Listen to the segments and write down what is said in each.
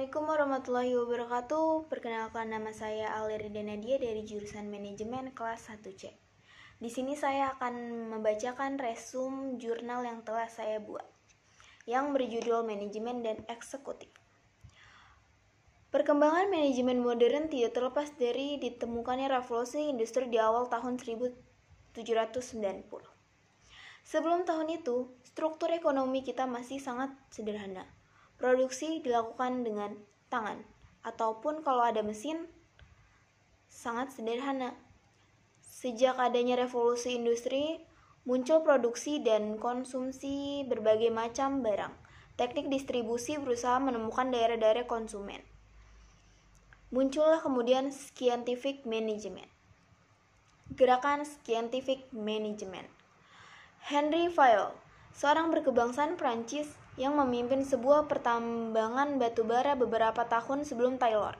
Assalamualaikum warahmatullahi wabarakatuh. Perkenalkan, nama saya Alerida Nadia dari jurusan Manajemen kelas 1C. Di sini saya akan membacakan resum jurnal yang telah saya buat, yang berjudul Manajemen dan Eksekutif. Perkembangan manajemen modern tidak terlepas dari ditemukannya revolusi industri di awal tahun 1790. Sebelum tahun itu, struktur ekonomi kita masih sangat sederhana. Produksi dilakukan dengan tangan, ataupun kalau ada mesin, sangat sederhana. Sejak adanya revolusi industri, muncul produksi dan konsumsi berbagai macam barang. Teknik distribusi berusaha menemukan daerah-daerah konsumen. Muncullah kemudian scientific management. Gerakan scientific management. Henry Fayol, seorang berkebangsaan Prancis yang memimpin sebuah pertambangan batubara beberapa tahun sebelum Taylor,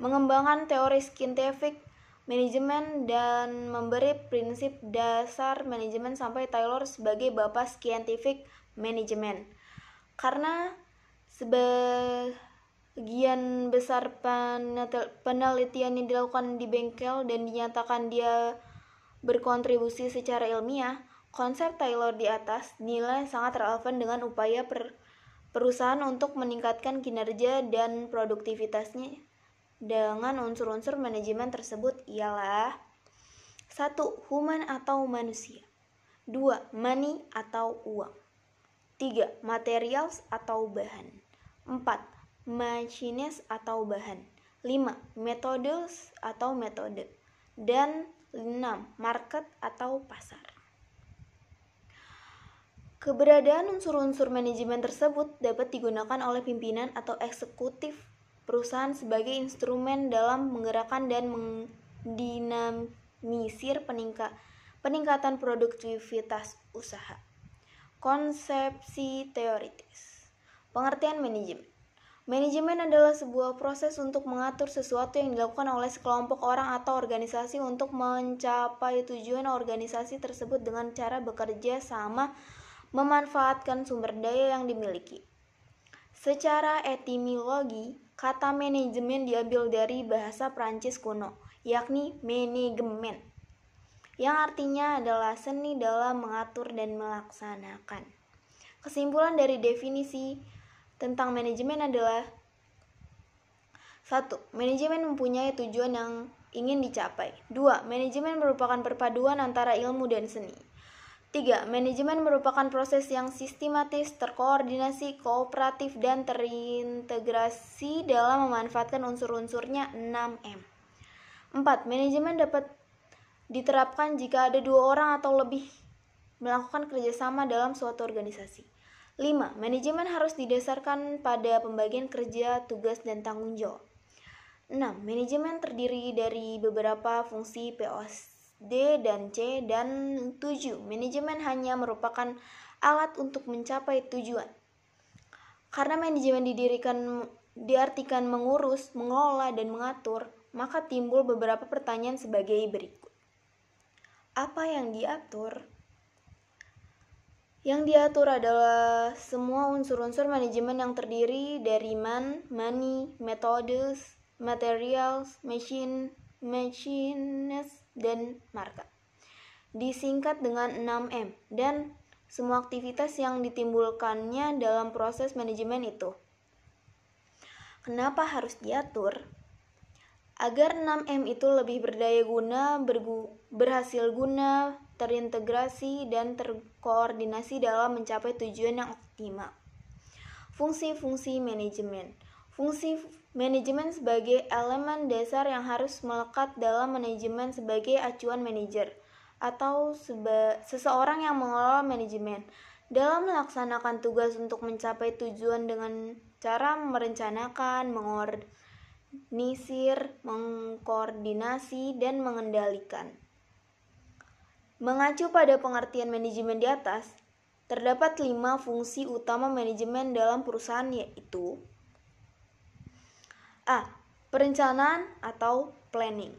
mengembangkan teori scientific manajemen dan memberi prinsip dasar manajemen sampai Taylor sebagai bapak scientific management. Karena sebagian besar penelitian yang dilakukan di bengkel dan dinyatakan dia berkontribusi secara ilmiah, konsep Taylor di atas dinilai sangat relevan dengan upaya perusahaan untuk meningkatkan kinerja dan produktivitasnya. Dengan unsur-unsur manajemen tersebut ialah 1. Human atau manusia. 2. Money atau uang. 3. Materials atau bahan. 4. Machines atau bahan. 5. Methods atau metode. Dan 6. Market atau pasar. Keberadaan unsur-unsur manajemen tersebut dapat digunakan oleh pimpinan atau eksekutif perusahaan sebagai instrumen dalam menggerakkan dan mendinamisir peningkatan produktivitas usaha. Konsepsi teoritis. Pengertian manajemen. Manajemen adalah sebuah proses untuk mengatur sesuatu yang dilakukan oleh sekelompok orang atau organisasi untuk mencapai tujuan organisasi tersebut dengan cara bekerja sama, memanfaatkan sumber daya yang dimiliki. Secara etimologi, kata manajemen diambil dari bahasa Prancis kuno, yakni manajemen, yang artinya adalah seni dalam mengatur dan melaksanakan. Kesimpulan dari definisi tentang manajemen adalah 1. Manajemen mempunyai tujuan yang ingin dicapai. 2. Manajemen merupakan perpaduan antara ilmu dan seni. 3. Manajemen merupakan proses yang sistematis, terkoordinasi, kooperatif, dan terintegrasi dalam memanfaatkan unsur-unsurnya 6M. 4. Manajemen dapat diterapkan jika ada 2 orang atau lebih melakukan kerjasama dalam suatu organisasi. 5. Manajemen harus didasarkan pada pembagian kerja, tugas, dan tanggung jawab. 6. Manajemen terdiri dari beberapa fungsi POS D dan C, dan 7. Manajemen hanya merupakan alat untuk mencapai tujuan. Karena manajemen diartikan mengurus, mengelola, dan mengatur, maka timbul beberapa pertanyaan sebagai berikut. Apa yang diatur? Yang diatur adalah semua unsur-unsur manajemen yang terdiri dari money, methods, materials, machines, dan market. Disingkat dengan 6M, dan semua aktivitas yang ditimbulkannya dalam proses manajemen itu. Kenapa harus diatur? Agar 6M itu lebih berdaya guna, berhasil guna, terintegrasi, dan terkoordinasi dalam mencapai tujuan yang optimal. Fungsi-fungsi manajemen. Fungsi manajemen sebagai elemen dasar yang harus melekat dalam manajemen sebagai acuan manajer atau seseorang yang mengelola manajemen dalam melaksanakan tugas untuk mencapai tujuan dengan cara merencanakan, mengorganisir, mengkoordinasi, dan mengendalikan. Mengacu pada pengertian manajemen di atas, terdapat 5 fungsi utama manajemen dalam perusahaan, yaitu A. Perencanaan atau planning.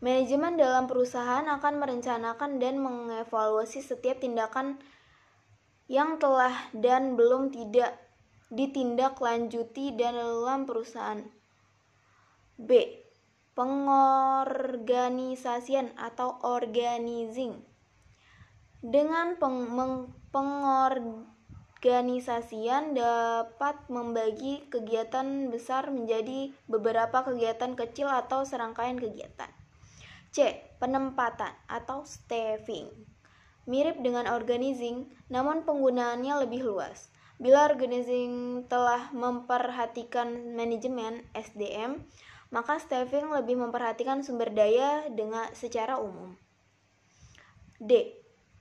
Manajemen dalam perusahaan akan merencanakan dan mengevaluasi setiap tindakan yang telah dan belum tidak ditindaklanjuti dalam perusahaan. B. Pengorganisasian atau organizing. Dengan pengorganisasian dapat membagi kegiatan besar menjadi beberapa kegiatan kecil atau serangkaian kegiatan. C. Penempatan atau staffing. Mirip dengan organizing, namun penggunaannya lebih luas. Bila organizing telah memperhatikan manajemen SDM, maka staffing lebih memperhatikan sumber daya dengan secara umum. D.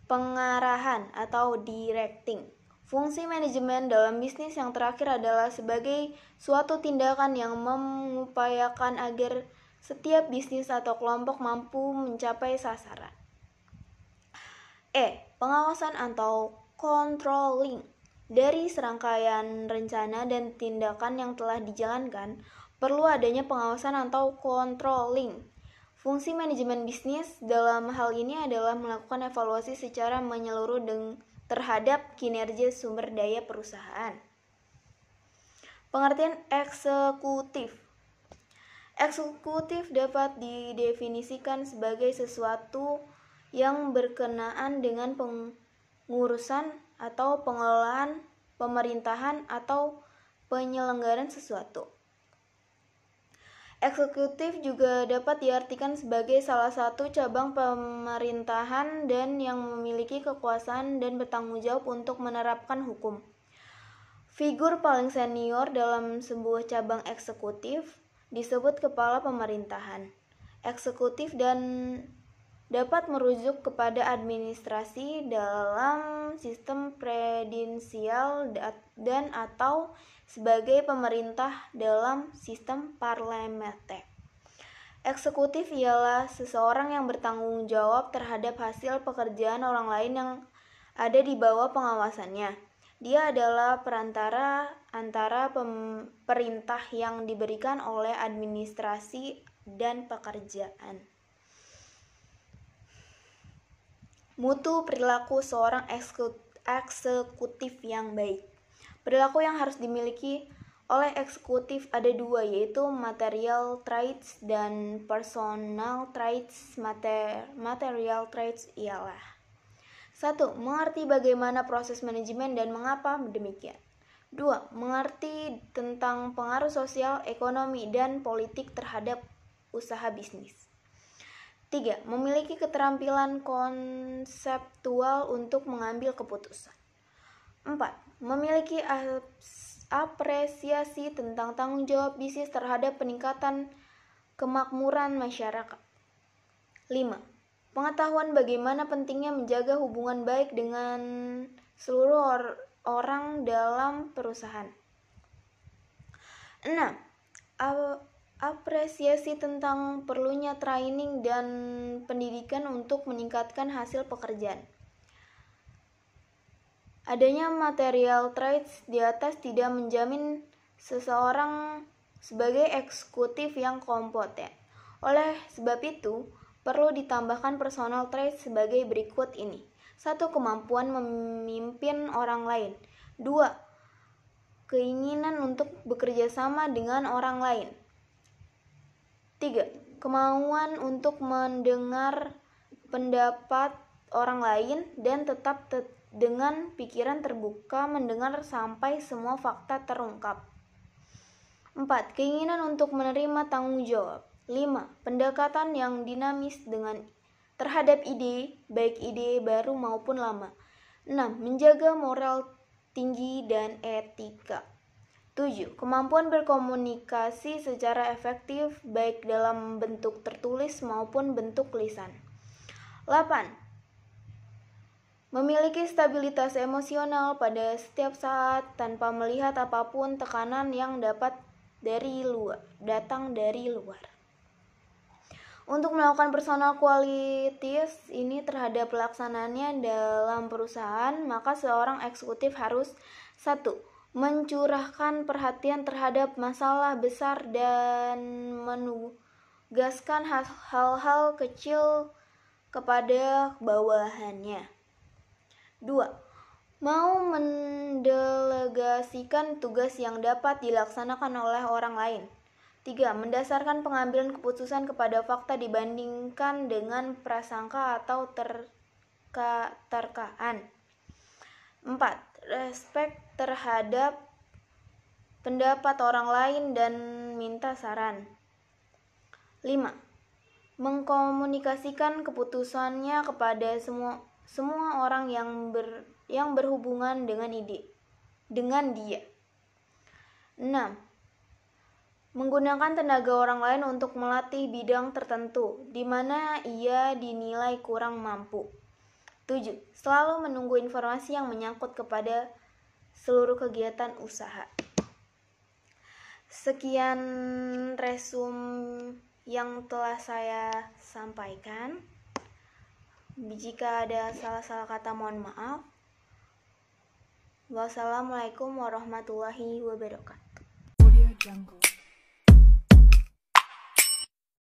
Pengarahan atau directing. Fungsi manajemen dalam bisnis yang terakhir adalah sebagai suatu tindakan yang mengupayakan agar setiap bisnis atau kelompok mampu mencapai sasaran. E. Pengawasan atau controlling. Dari serangkaian rencana dan tindakan yang telah dijalankan, perlu adanya pengawasan atau controlling. Fungsi manajemen bisnis dalam hal ini adalah melakukan evaluasi secara menyeluruh terhadap kinerja sumber daya perusahaan. Pengertian eksekutif. Eksekutif dapat didefinisikan sebagai sesuatu yang berkenaan dengan pengurusan atau pengelolaan, pemerintahan, atau penyelenggaraan sesuatu. Eksekutif juga dapat diartikan sebagai salah satu cabang pemerintahan dan yang memiliki kekuasaan dan bertanggung jawab untuk menerapkan hukum. Figur paling senior dalam sebuah cabang eksekutif disebut kepala pemerintahan. Eksekutif dan dapat merujuk kepada administrasi dalam sistem presidensial dan atau sebagai pemerintah dalam sistem parlementer. Eksekutif ialah seseorang yang bertanggung jawab terhadap hasil pekerjaan orang lain yang ada di bawah pengawasannya. Dia adalah perantara antara perintah yang diberikan oleh administrasi dan pekerjaan. Mutu perilaku seorang eksekutif yang baik. Perilaku yang harus dimiliki oleh eksekutif ada dua, yaitu material traits dan personal traits. Material traits ialah 1. Mengerti bagaimana proses manajemen dan mengapa demikian. 2. Mengerti tentang pengaruh sosial, ekonomi, dan politik terhadap usaha bisnis. 3. Memiliki keterampilan konseptual untuk mengambil keputusan. 4. Memiliki apresiasi tentang tanggung jawab bisnis terhadap peningkatan kemakmuran masyarakat. 5. Pengetahuan bagaimana pentingnya menjaga hubungan baik dengan seluruh orang dalam perusahaan. 6. Apresiasi tentang perlunya training dan pendidikan untuk meningkatkan hasil pekerjaan. Adanya material traits di atas tidak menjamin seseorang sebagai eksekutif yang kompeten. Oleh sebab itu, perlu ditambahkan personal traits sebagai berikut ini. 1. Kemampuan memimpin orang lain. 2. Keinginan untuk bekerja sama dengan orang lain. 3. Kemauan untuk mendengar pendapat orang lain dan tetap dengan pikiran terbuka mendengar sampai semua fakta terungkap. 4. Keinginan untuk menerima tanggung jawab. 5. Pendekatan yang dinamis terhadap ide, baik ide baru maupun lama. 6. Menjaga moral tinggi dan etika. 7. Kemampuan berkomunikasi secara efektif baik dalam bentuk tertulis maupun bentuk lisan. 8. Memiliki stabilitas emosional pada setiap saat tanpa melihat apapun tekanan yang datang dari luar. Untuk melakukan personal qualities ini terhadap pelaksanaannya dalam perusahaan, maka seorang eksekutif harus 1. Mencurahkan perhatian terhadap masalah besar dan menugaskan hal-hal kecil kepada bawahannya. 2. Mau mendelegasikan tugas yang dapat dilaksanakan oleh orang lain. 3. Mendasarkan pengambilan keputusan kepada fakta dibandingkan dengan prasangka atau terkaan. 4. Respek terhadap pendapat orang lain dan minta saran. 5. Mengkomunikasikan keputusannya kepada semua orang yang berhubungan dengan dia. 6. Menggunakan tenaga orang lain untuk melatih bidang tertentu di mana ia dinilai kurang mampu. 7. Selalu menunggu informasi yang menyangkut kepada seluruh kegiatan usaha. Sekian resume yang telah saya sampaikan. Jika ada salah-salah kata mohon maaf. Wassalamualaikum warahmatullahi wabarakatuh.